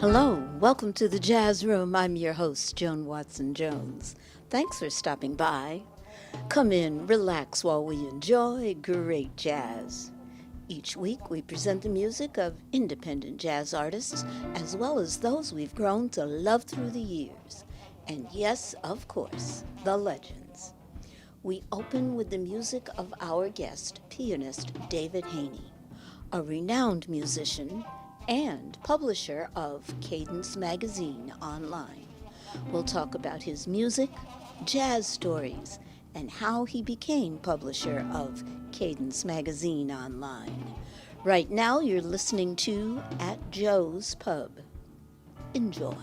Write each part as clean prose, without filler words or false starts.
Hello, welcome to the Jazz Room. I'm your host, Joan Watson Jones. Thanks for stopping by. Come in, relax while we enjoy great jazz. Each week we present the music of independent jazz artists as well as those we've grown to love through the years. And yes, of course, the legends. We open with the music of our guest, pianist David Haney, a renowned musician and publisher of Cadence Magazine Online. We'll talk about his music, jazz stories, and how he became publisher of Cadence Magazine Online. Right now, you're listening to At Joe's Pub. Enjoy.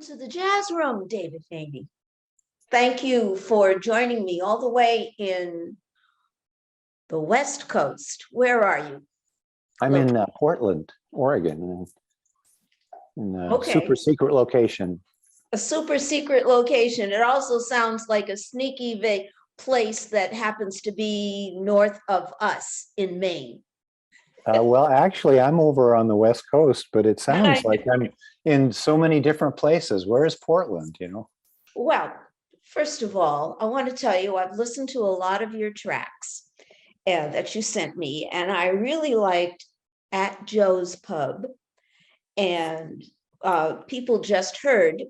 To the Jazz Room, David Haney. Thank you for joining me all the way in the West Coast. Where are you? I'm in Portland, Oregon, in a Okay. super secret location. A super secret location. It also sounds like a sneaky place that happens to be north of us in Maine. Well, actually, I'm over on the West Coast, but it sounds like I'm in so many different places. Where is Portland, you know? Well, first of all, I want to tell you, I've listened to a lot of your tracks that you sent me, and I really liked At Joe's Pub, and people just heard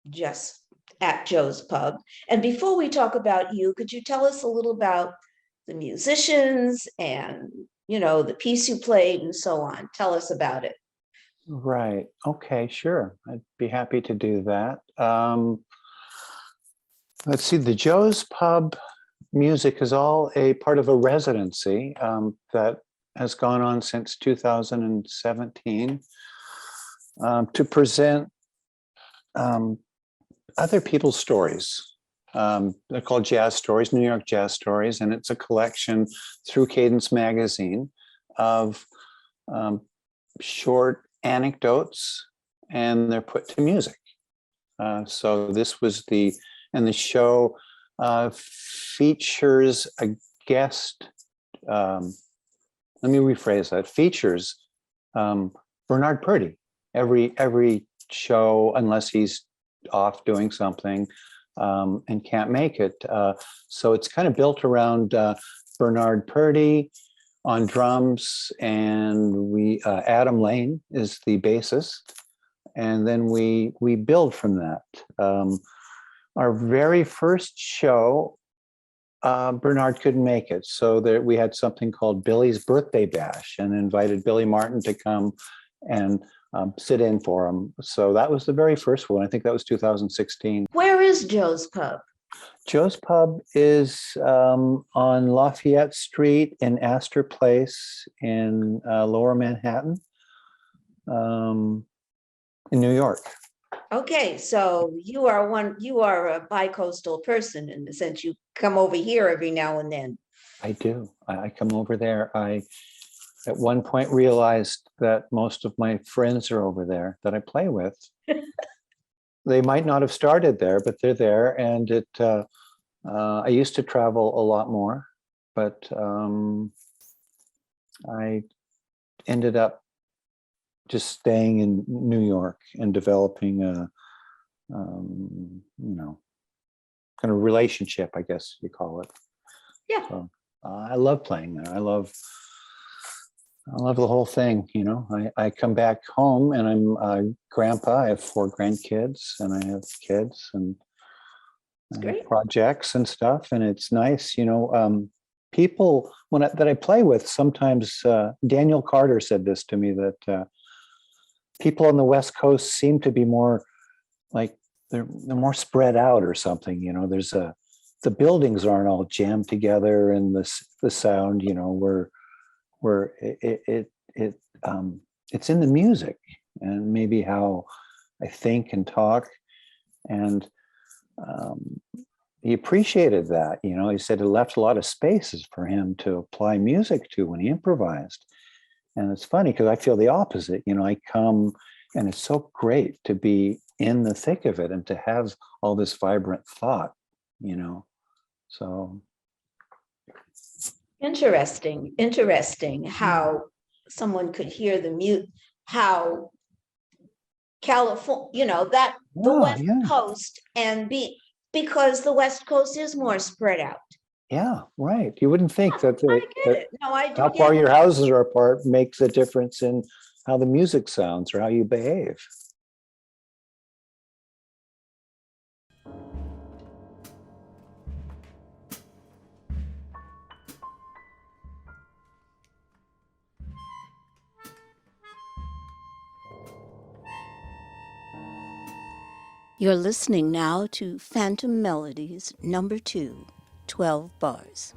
just At Joe's Pub. And before we talk about you, could you tell us a little about the musicians and, you know, the piece you played and so on? Tell us about it. Right. Okay, sure. I'd be happy to do that. Let's see, the Joe's Pub music is all a part of a residency that has gone on since 2017 to present other people's stories. They're called Jazz Stories, New York Jazz Stories, and it's a collection through Cadence Magazine of short anecdotes, and they're put to music. So this was the show features a guest. Let me rephrase that. Features Bernard Purdie every show, unless he's off doing something and can't make it. So it's kind of built around Bernard Purdie on drums, and we Adam Lane is the bassist, and then we build from that. Our very first show, Bernard couldn't make it, so there we had something called Billy's Birthday Bash, and invited Billy Martin to come and sit in for him. So that was the very first one. I think that was 2016. Where is Joe's Pub? Joe's Pub is on Lafayette Street in Astor Place in Lower Manhattan, in New York. Okay, so you are a bi-coastal person in the sense you come over here every now and then. I do. I come over there. I at one point realized that most of my friends are over there that I play with. They might not have started there, but they're there. And I used to travel a lot more, but I ended up just staying in New York and developing a, kind of relationship, I guess you call it. Yeah. So I love playing there. I love the whole thing. You know, I come back home and I'm a grandpa. I have 4 grandkids, and I have kids and projects and stuff. And it's nice, you know, people that I play with sometimes, Daniel Carter said this to me, that people on the West Coast seem to be more like they're more spread out or something. You know, there's the buildings aren't all jammed together, and the sound, you know, where it's in the music and maybe how I think and talk. And he appreciated that. You know, he said it left a lot of spaces for him to apply music to when he improvised. And it's funny because I feel the opposite. You know, I come and it's so great to be in the thick of it and to have all this vibrant thought, you know. So interesting how someone could hear the mute, how California, you know, that the West Coast, and because the West Coast is more spread out. Yeah, right. You wouldn't think that I do. How far your houses are apart makes a difference in how the music sounds or how you behave. You're listening now to Phantom Melodies, number 2, 12 bars.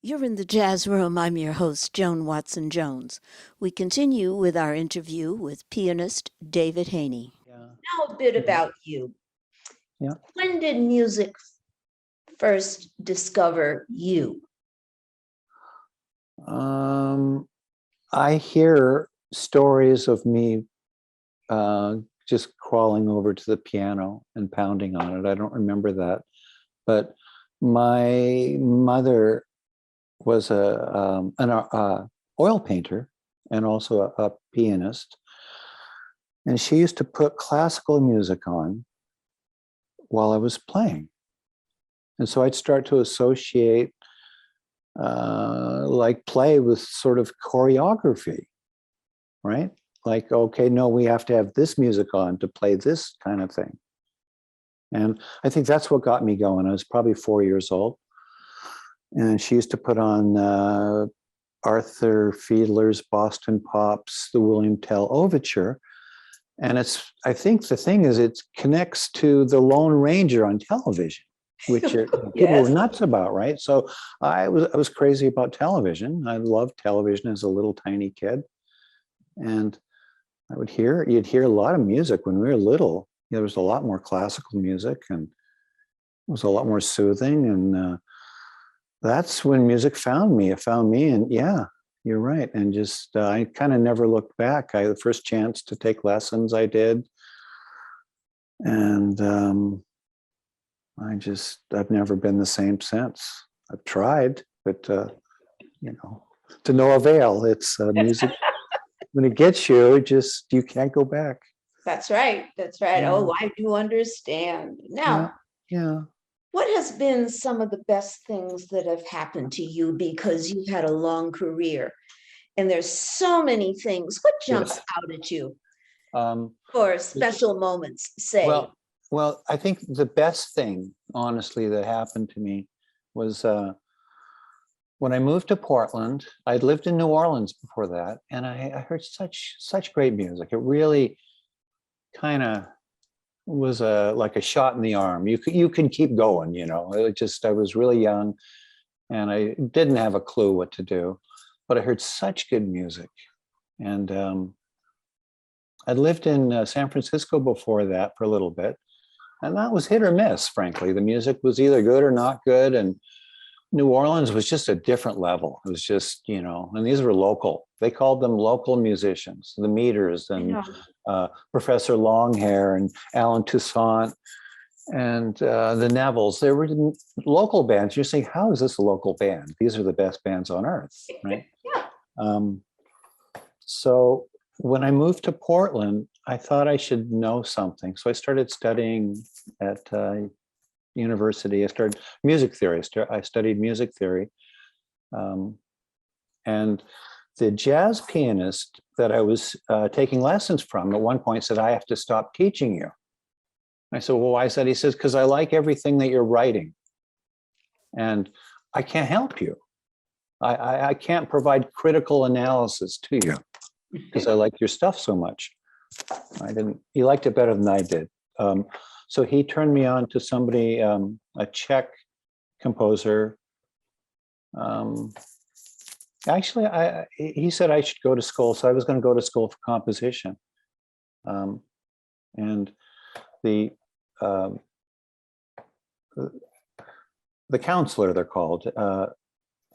You're in the Jazz Room. I'm your host, Joan Watson Jones. We continue with our interview with pianist David Haney. Yeah. Now a bit about you. Yeah. When did music first discover you? I hear stories of me just crawling over to the piano and pounding on it. I don't remember that, but my mother was an oil painter and also a pianist, and she used to put classical music on while I was playing, and so I'd start to associate like play with sort of choreography, right? Like, okay, no, we have to have this music on to play this kind of thing. And I think that's what got me going. I was probably 4 years old. And she used to put on Arthur Fiedler's Boston Pops, the William Tell Overture. And I think the thing is, it connects to the Lone Ranger on television, which people were nuts about, right? So I was crazy about television. I loved television as a little tiny kid. And you'd hear a lot of music when we were little. There was a lot more classical music, and it was a lot more soothing. And that's when music found me. It found me, and yeah, you're right. And just I kind of never looked back. The first chance to take lessons, I did, and I've never been the same since. I've tried, but to no avail. It's music. When it gets you, you can't go back. That's right. That's right. Yeah. Oh, I do understand. Now, yeah. What has been some of the best things that have happened to you, because you've had a long career and there's so many things? What jumps out at you for special moments, say? Well, I think the best thing, honestly, that happened to me was when I moved to Portland. I'd lived in New Orleans before that, and I heard such great music. It really kind of was like a shot in the arm. You can keep going, I was really young and I didn't have a clue what to do, but I heard such good music. And I'd lived in San Francisco before that for a little bit, and that was hit or miss, frankly. The music was either good or not good, and New Orleans was just a different level. It was just, and these were local. They called them local musicians, the Meters and Professor Longhair and Alan Toussaint. and the Nevilles. They were local bands. You say, how is this a local band? These are the best bands on earth, right? Yeah. So when I moved to Portland, I thought I should know something. So I started studying at university. I started music theory. I studied music theory. And the jazz pianist that I was taking lessons from at one point said, I have to stop teaching you. I said, well, why is that? He says, because I like everything that you're writing. And I can't help you. I can't provide critical analysis to you because I like your stuff so much. He liked it better than I did. So he turned me on to somebody, a Czech composer. Actually, he said I should go to school. So I was going to go to school for composition. And the counselor, they're called,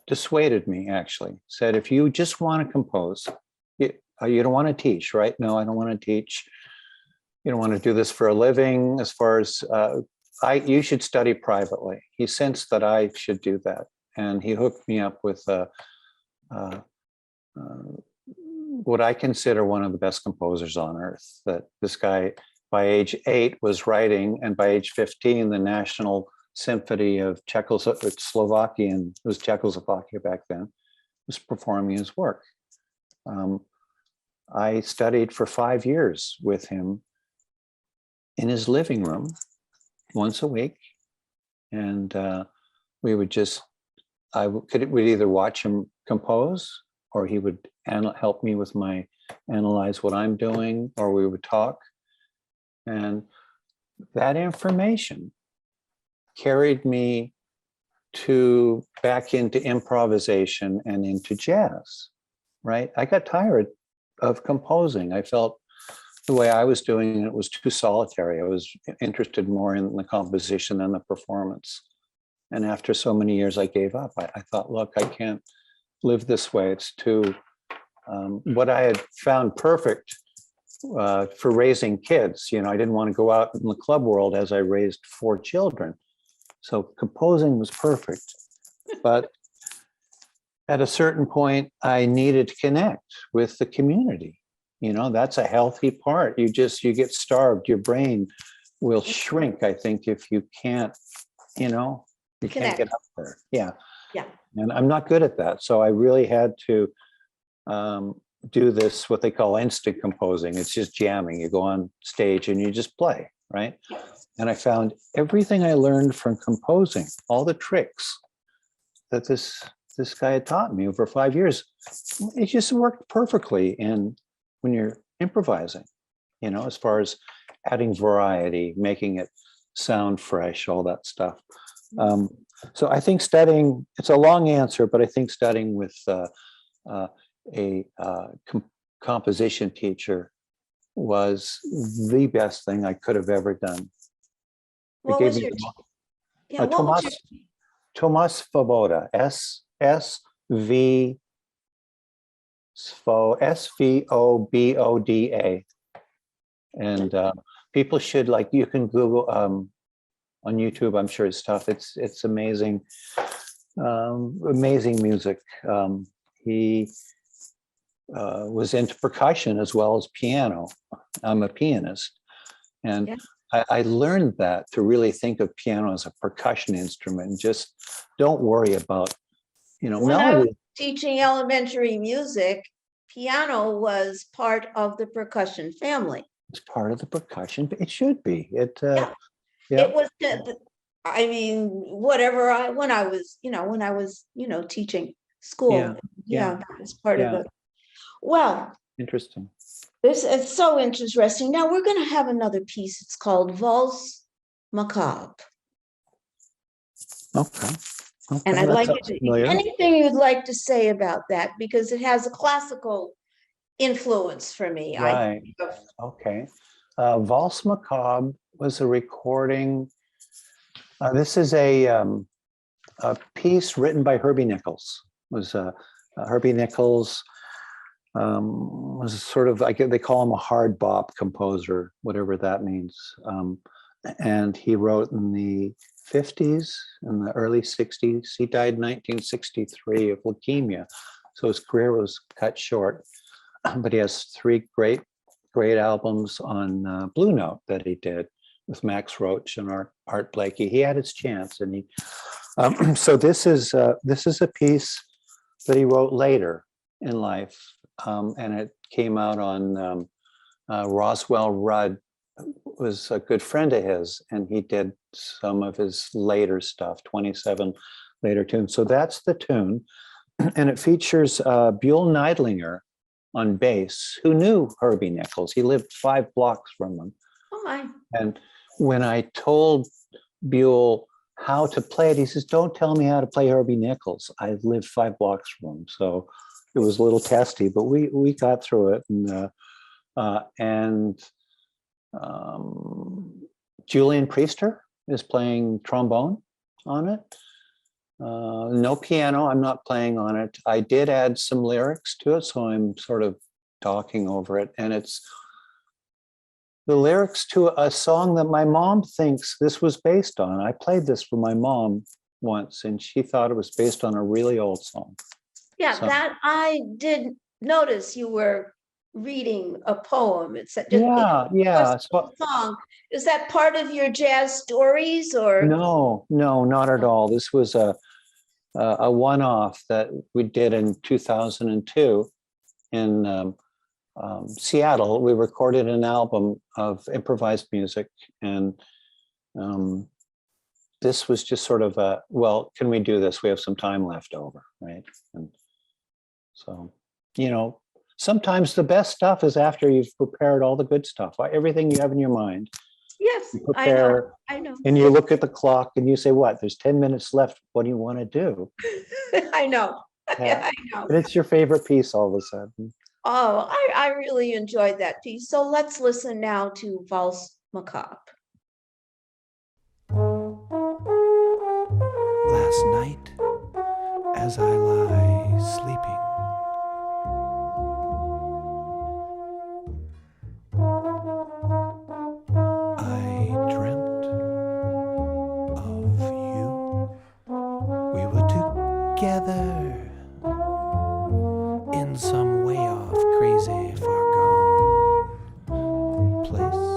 dissuaded me, actually. Said, if you just want to compose, you don't want to teach, right? No, I don't want to teach. You don't want to do this for a living. As far as you should study privately. He sensed that I should do that. And he hooked me up with what I consider one of the best composers on earth. That this guy, by age 8, was writing, and by age 15, the National Symphony of Czechoslovakian, it was Czechoslovakia back then, was performing his work. I studied for 5 years with him in his living room once a week. And we would just, we'd either watch him compose, or he would help me with analyze what I'm doing, or we would talk. And that information carried me back into improvisation and into jazz, right? I got tired of composing. I felt the way I was doing it was too solitary. I was interested more in the composition than the performance. And after so many years, I gave up. I thought, look, I can't live this way. It's too, what I had found perfect for raising kids. I didn't want to go out in the club world as I raised 4 children. So composing was perfect. But at a certain point, I needed to connect with the community. That's a healthy part. You get starved. Your brain will shrink, I think, if you can't, you can't get up there. Yeah. Yeah. And I'm not good at that. So I really had to do this, what they call instant composing. It's just jamming. You go on stage and you just play, right? And I found everything I learned from composing, all the tricks that this guy had taught me over 5 years, it just worked perfectly when you're improvising, as far as adding variety, making it sound fresh, all that stuff. So I think studying, it's a long answer, but I think studying with a composition teacher was the best thing I could have ever done. What was your, Tomas Svoboda, Svoboda. And people should, you can Google on YouTube, I'm sure it's tough. It's amazing, amazing music. He was into percussion as well as piano. I'm a pianist. And yeah. I learned that to really think of piano as a percussion instrument and just don't worry about, when melody. I was teaching elementary music, piano was part of the percussion family. It's part of the percussion. It should be. It was, whatever when I was teaching school. That was part of it. Well, interesting. This is so interesting. Now we're going to have another piece. It's called Vals Macabre. Okay. And I'd like anything you'd like to say about that, because it has a classical influence for me. Right. Okay. Vals Macabre was a recording. This is a piece written by Herbie Nichols. It was Herbie Nichols was sort of, they call him a hard bop composer, whatever that means. and he wrote in the 50s and the early 60s. He died in 1963 of leukemia, so his career was cut short. But he has three great albums on Blue Note that he did with Max Roach and Art Blakey. He had his chance, and he. So this is a piece that he wrote later in life, and it came out on Roswell Rudd was a good friend of his, and he did some of his later stuff, 27 later tunes. So that's the tune, and it features Buell Neidlinger on bass, who knew Herbie Nichols. He lived 5 blocks from him. Oh my. And when I told Buell how to play it, he says, "Don't tell me how to play Herbie Nichols. I live 5 blocks from him." So it was a little testy, but we got through it. And Julian Priester is playing trombone on it. No piano, I'm not playing on it. I did add some lyrics to it, so I'm sort of talking over it. And it's the lyrics to a song that my mom thinks this was based on. I played this for my mom once, and she thought it was based on a really old song. Yeah, So, that I did notice you were reading a poem. It's a yeah. So, song. Is that part of your jazz stories, or? no, not at all. This was a one-off that we did in 2002 in Seattle. We recorded an album of improvised music, and this was just sort of a, well, can we do this? We have some time left over, right? And so, sometimes the best stuff is after you've prepared all the good stuff, everything you have in your mind. Yes, You prepare, I know. and you look at the clock and you say, what, there's 10 minutes left. What do you want to do? I know. Yeah. I know. And it's your favorite piece all of a sudden. Oh, I really enjoyed that piece. So let's listen now to Vals Macabre. Last night, as I lie sleeping, I dreamt of you. We were together in some way off, crazy, far gone place.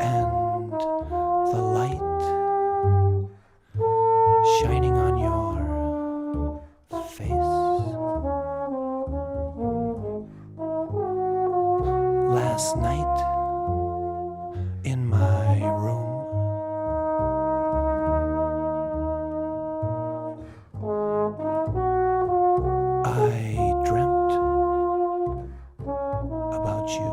And the light shining on your face. Last night in my room, I dreamt about you.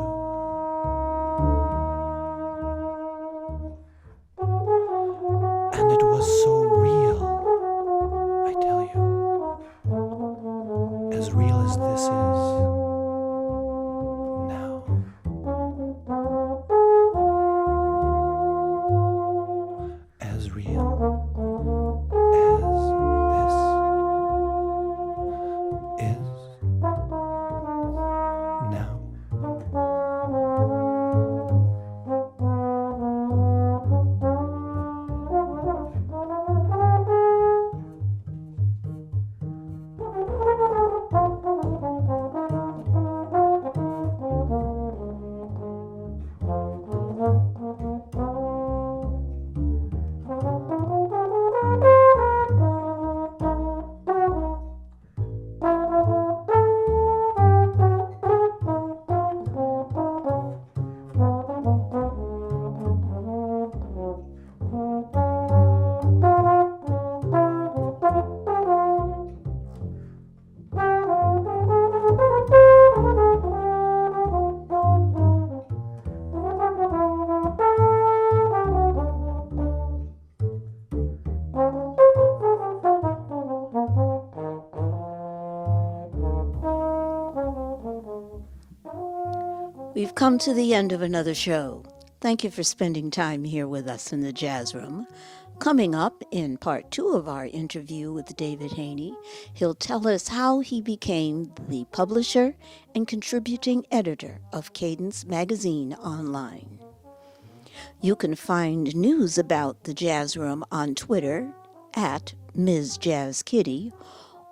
And it was so real, I tell you, as real as this is now. As real as this is now. We've come to the end of another show. Thank you for spending time here with us in the Jazz Room. Coming up in part 2 of our interview with David Haney, he'll tell us how he became the publisher and contributing editor of Cadence Magazine Online. You can find news about the Jazz Room on Twitter at Ms. Jazz Kitty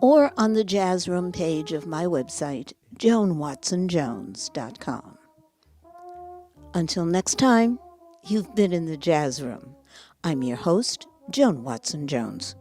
or on the Jazz Room page of my website, joanwatsonjones.com. Until next time, you've been in the Jazz Room. I'm your host, Joan Watson Jones.